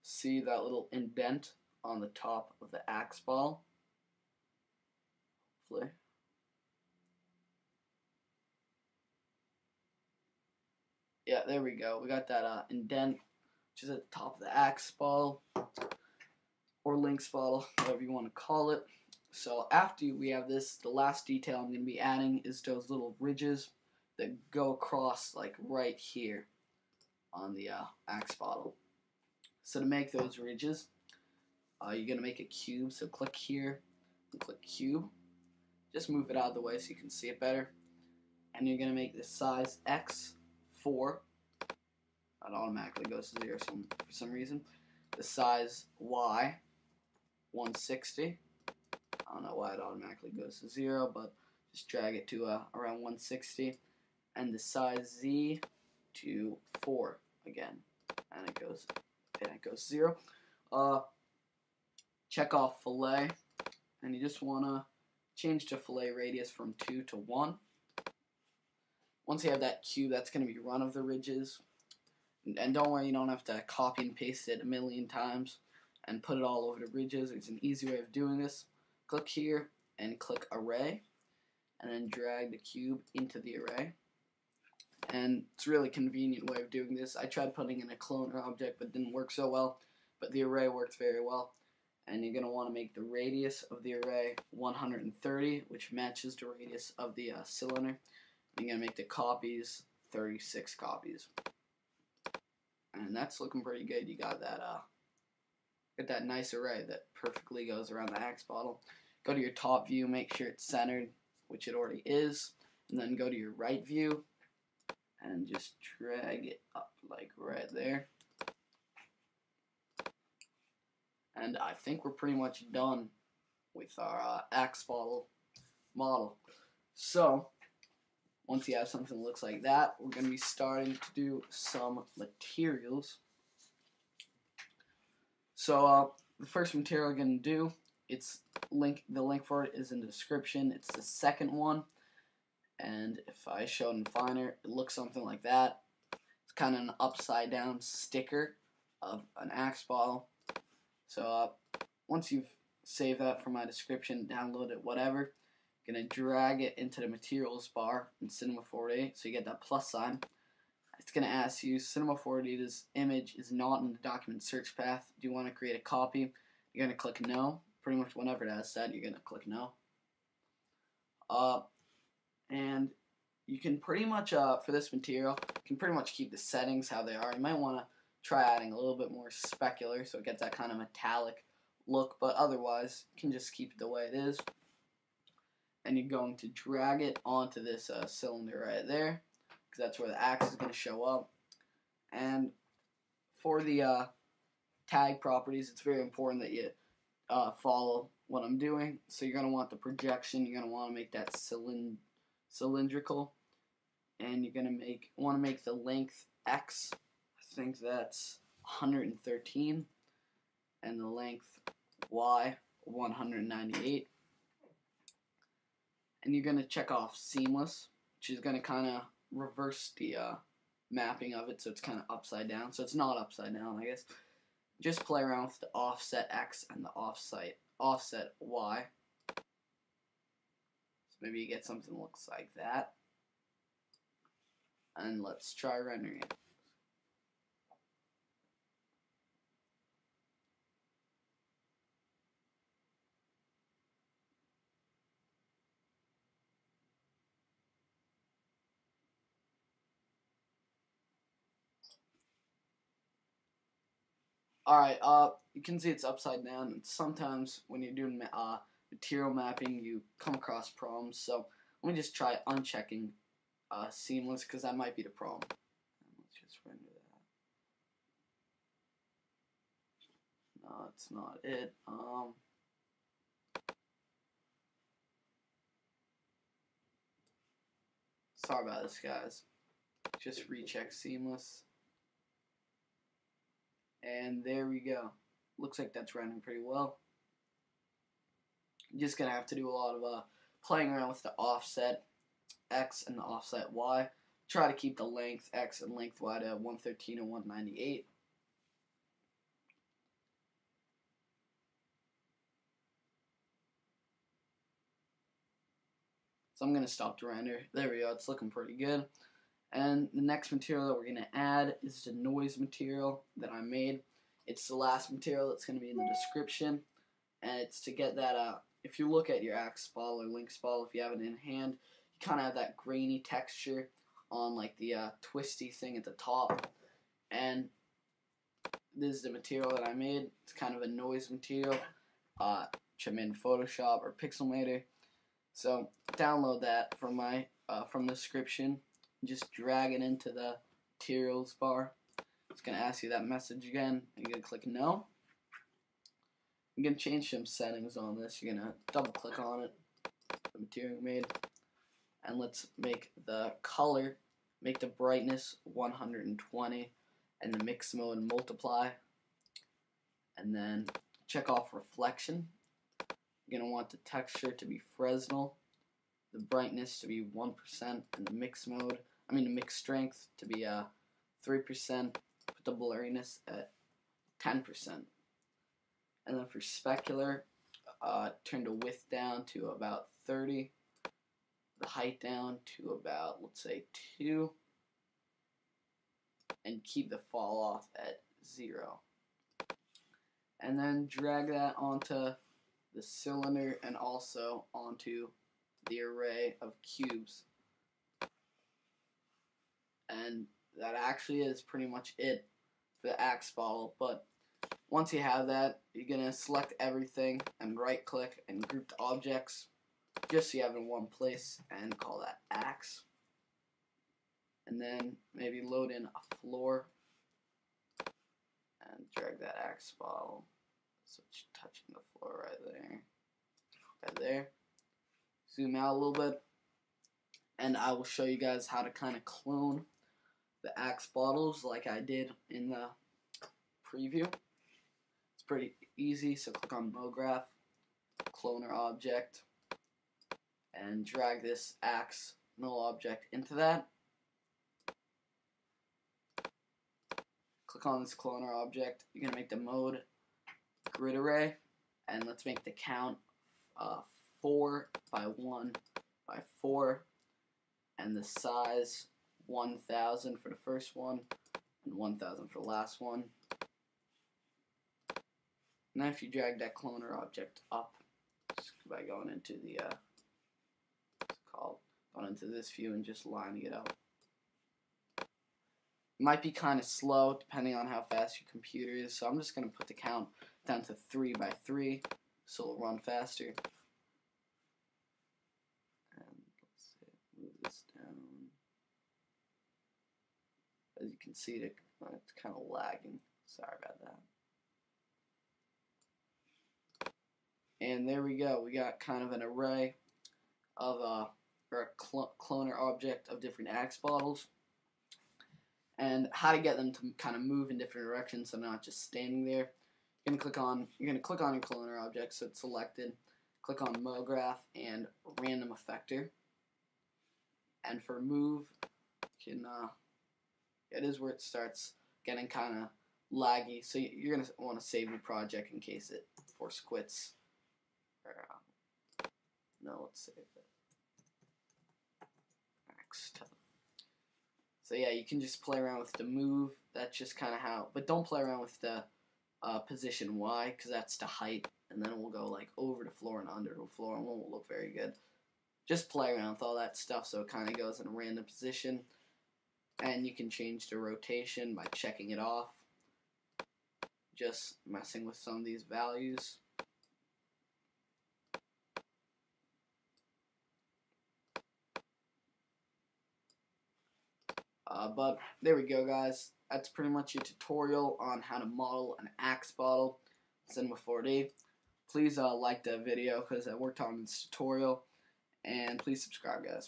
see that little indent on the top of the axe ball? Hopefully. Yeah, there we go. We got that indent, which is at the top of the axe ball, or Lynx ball, whatever you want to call it. So after we have this, the last detail I'm going to be adding is those little ridges that go across like right here on the axe bottle. So to make those ridges, you're going to make a cube. So click here and click cube. Just move it out of the way so you can see it better. And you're going to make the size X 4. That automatically goes to 0 for some reason. The size Y 160. I don't know why it automatically goes to 0, but just drag it to around 160. And the size Z to 4 again. And it goes 0. Check off fillet. And you just want to change the fillet radius from 2 to 1. Once you have that cube, that's going to be run of the ridges. And don't worry, you don't have to copy and paste it a million times and put it all over the ridges. There's an easy way of doing this. Click here and click array, and then drag the cube into the array. And it's a really convenient way of doing this. I tried putting in a cloner object, but it didn't work so well. But the array works very well. And you're going to want to make the radius of the array 130, which matches the radius of the cylinder. You're going to make the copies 36 copies. And that's looking pretty good. You got that nice array that perfectly goes around the axe bottle. Go to your top view, make sure it's centered, which it already is. And then go to your right view and just drag it up like right there. And I think we're pretty much done with our axe bottle model. So once you have something that looks like that, we're going to be starting to do some materials. So the first material we're going to do, the link for it is in the description. It's the second one, and if I show it in finer, it looks something like that. It's kind of an upside down sticker of an axe bottle. So once you've saved that from my description, download it, whatever, you're going to drag it into the materials bar in Cinema 4D, so you get that plus sign. It's going to ask you, Cinema 4D, this image is not in the document search path. Do you want to create a copy? You're going to click no. Pretty much whenever it has said, you're going to click no. And you can pretty much, for this material, you can pretty much keep the settings how they are. You might want to try adding a little bit more specular so it gets that kind of metallic look, but otherwise, you can just keep it the way it is. And you're going to drag it onto this cylinder right there, because that's where the axe is going to show up. And for the tag properties, it's very important that you follow what I'm doing. So you're going to want the projection, you're going to want to make that cylindrical, and you're going to want to make the length X. I think that's 113, and the length Y 198. And you're going to check off seamless, which is going to kind of reverse the mapping of it, so it's kind of upside down. So it's not upside down, I guess. Just play around with the offset X and the offset Y. So maybe you get something that looks like that. And let's try rendering it. Alright, you can see it's upside down, and sometimes when you're doing material mapping, you come across problems. So let me just try unchecking seamless, because that might be the problem. Let's just render that. No, it's not it. Sorry about this, guys. Just recheck seamless. And there we go. Looks like that's rendering pretty well. You're just going to have to do a lot of playing around with the offset X and the offset Y. Try to keep the length X and length Y to 113 and 198. So I'm going to stop the render. There we go. It's looking pretty good. And the next material that we're going to add is the noise material that I made. It's the last material that's going to be in the description. And it's to get that, if you look at your axe bottle or Lynx bottle, if you have it in hand, you kind of have that grainy texture on like the twisty thing at the top. And this is the material that I made. It's kind of a noise material, which I made in Photoshop or Pixelmator. So download that from my from the description. Just drag it into the materials bar. It's gonna ask you that message again. And you're gonna click no. You're gonna change some settings on this. You're gonna double click on it, the material made, and let's make the color, make the brightness 120, and the mix mode multiply, and then check off reflection. You're gonna want the texture to be Fresnel, the brightness to be 1%, and the mix mode, the mix strength to be 3%. Put the blurriness at 10%. And then for specular, turn the width down to about 30, the height down to about, let's say, 2, and keep the fall off at 0. And then drag that onto the cylinder and also onto the array of cubes. And that actually is pretty much it for the axe bottle. But once you have that, you're going to select everything and right click and group the objects just so you have it in one place and call that axe. And then maybe load in a floor and drag that axe bottle so it's touching the floor right there. Right there. Zoom out a little bit, and I will show you guys how to kind of clone the axe bottles like I did in the preview. It's pretty easy, so click on MoGraph, cloner object, and drag this axe null object into that. Click on this cloner object. You're going to make the mode grid array, and let's make the count 4 by 1 by 4, and the size 1000 for the first one and 1000 for the last one. Now if you drag that cloner object up just by going into the going into this view and just lining it up. It might be kind of slow depending on how fast your computer is, so I'm just going to put the count down to 3 by 3 so it'll run faster. Move this down. As you can see, it's kind of lagging. Sorry about that. And there we go. We got kind of an array of or a cloner object of different axe bottles, and how to get them to kind of move in different directions so not just standing there. You're gonna click on your cloner object so it's selected. Click on MoGraph and Random Effector. And for move, you can it is where it starts getting kind of laggy. So you're gonna want to save your project in case it force quits. Or, no, let's save it. Next. So yeah, you can just play around with the move. That's just kind of how. But don't play around with the position Y, because that's the height, and then it will go like over the floor and under the floor, and it won't look very good. Just play around with all that stuff so it kind of goes in a random position. And you can change the rotation by checking it off. Just messing with some of these values. But there we go, guys. That's pretty much your tutorial on how to model an axe bottle in Cinema 4D. Please like the video because I worked on this tutorial. And please subscribe, guys.